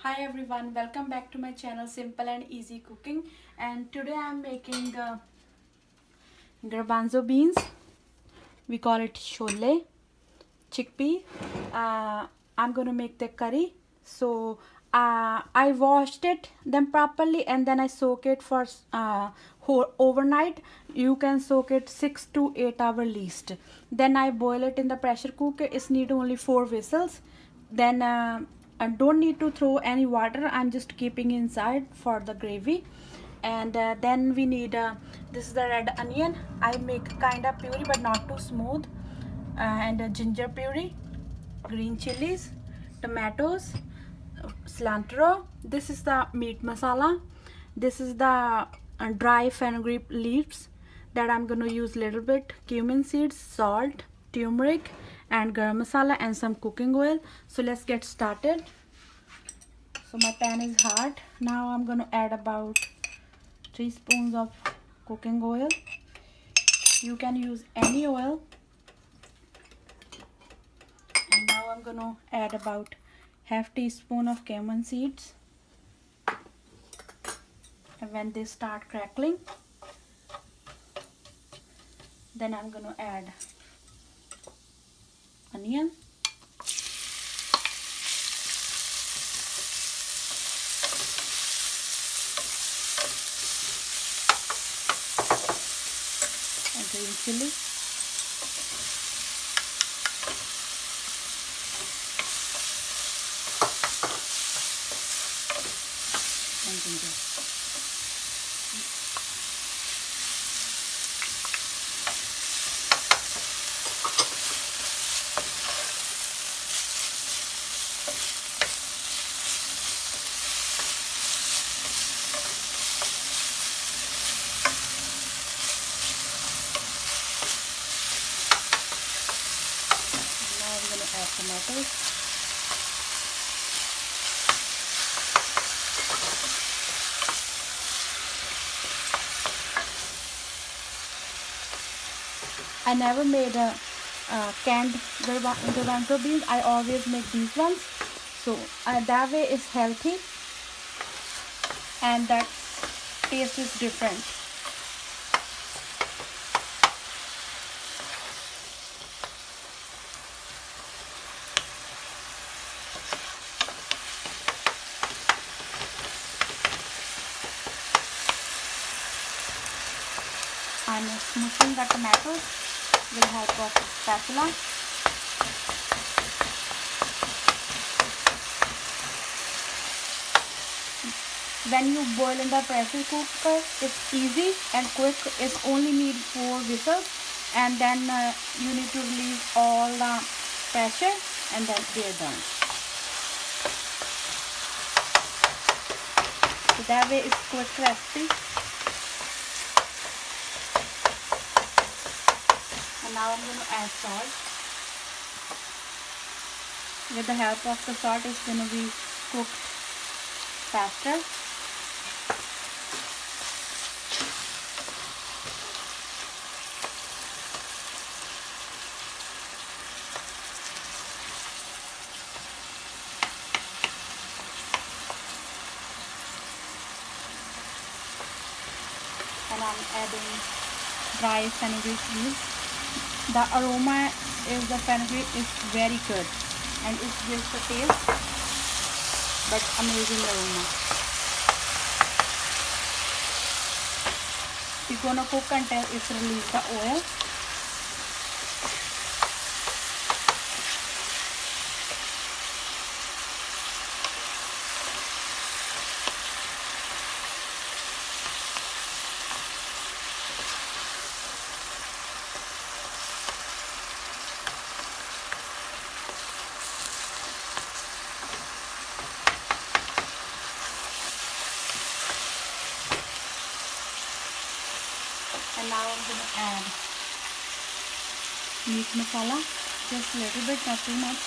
Hi everyone, welcome back to my channel Simple and Easy Cooking, and today I am making garbanzo beans. We call it chole, chickpea. I'm gonna make the curry. So I washed them properly and then I soak it for overnight. You can soak it 6 to 8 hours least. Then I boil it in the pressure cooker. It's need only 4 whistles. Then I don't need to throw any water. I'm just keeping inside for the gravy. And then we need this is the red onion. I make kind of puree but not too smooth. And ginger puree, green chilies, tomatoes, cilantro. This is the meat masala. This is the dry fenugreek leaves that I'm going to use little bit, cumin seeds, salt, turmeric, and garam masala, and some cooking oil. So let's get started. So my pan is hot. Now I'm going to add about 3 spoons of cooking oil. You can use any oil. And now I'm going to add about half teaspoon of cumin seeds. And when they start crackling, then I'm going to add onion, and green chili, and ginger. Now I'm going to add tomatoes. I never made a canned garbanzo beans. I always make these ones. So that way is healthy and that taste is different. I'm smoothing the tomatoes with the help of spatula. When you boil in the pressure cooker, it's easy and quick. It's only need 4 whistles, and then you need to release all the pressure, and then they're done. So that way it's quick recipe. And now I'm going to add salt. With the help of the salt, it's going to be cooked faster. And I'm adding dry fenugreek leaves. The aroma is the fenugreek is very good and it gives the taste, but amazing aroma. You're gonna cook until it's released the oil. And now I'm going to add meat masala, just a little bit, not too much.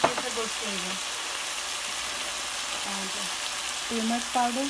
Gives a good flavor. And turmeric powder.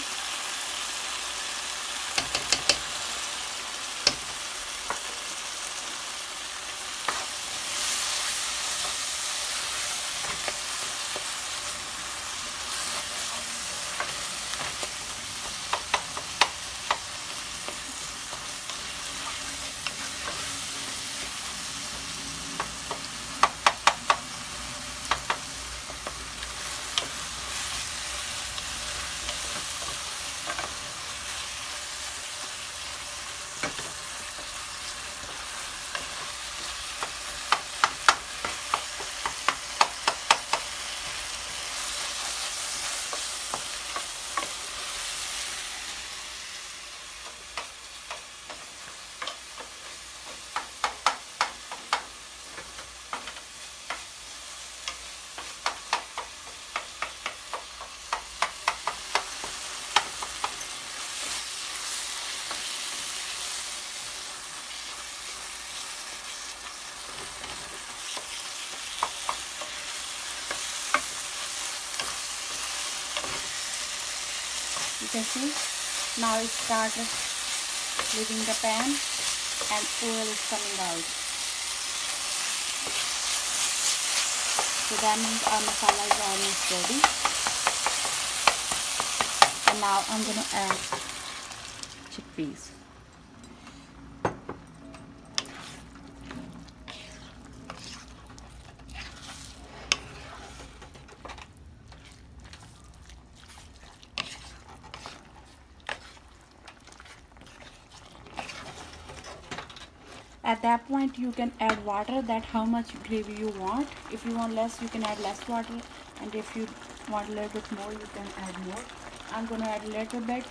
processing. Now it started leaving the pan and oil is coming out. So that means our masala is almost ready. And now I'm gonna add chickpeas. At that point you can add water, that how much gravy you want. If you want less, you can add less water, and if you want a little bit more, you can add more. I'm gonna add a little bit.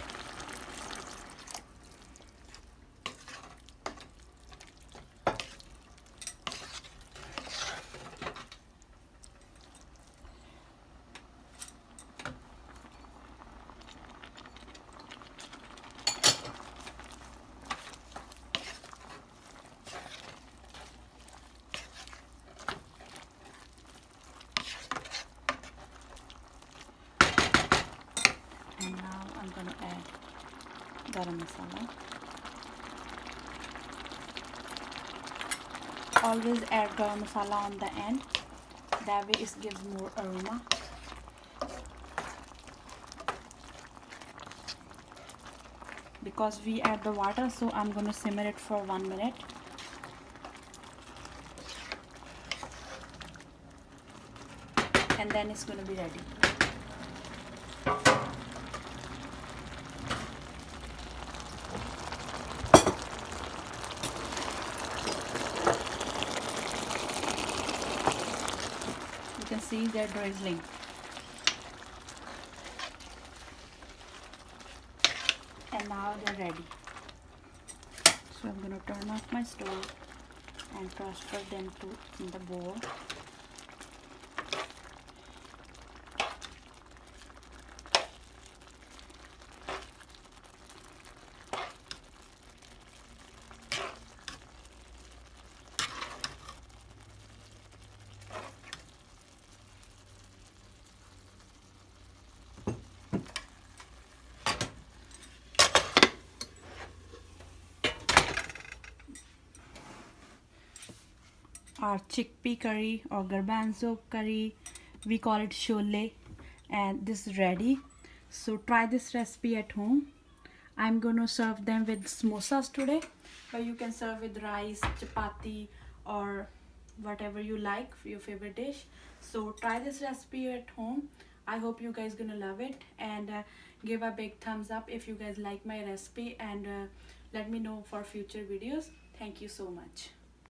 And now I'm gonna add garam masala. Always add garam masala on the end, that way it gives more aroma. Because we add the water, so I'm gonna simmer it for 1 minute. And then it's gonna be ready. You can see they're drizzling. And now they're ready. So I'm going to turn off my stove and transfer them to in the bowl. Our chickpea curry or garbanzo curry, we call it chole, and this is ready. So try this recipe at home. I'm gonna serve them with samosas today, but you can serve with rice, chapati, or whatever you like for your favorite dish. So try this recipe at home. I hope you guys gonna love it, and give a big thumbs up if you guys like my recipe, and let me know for future videos. Thank you so much.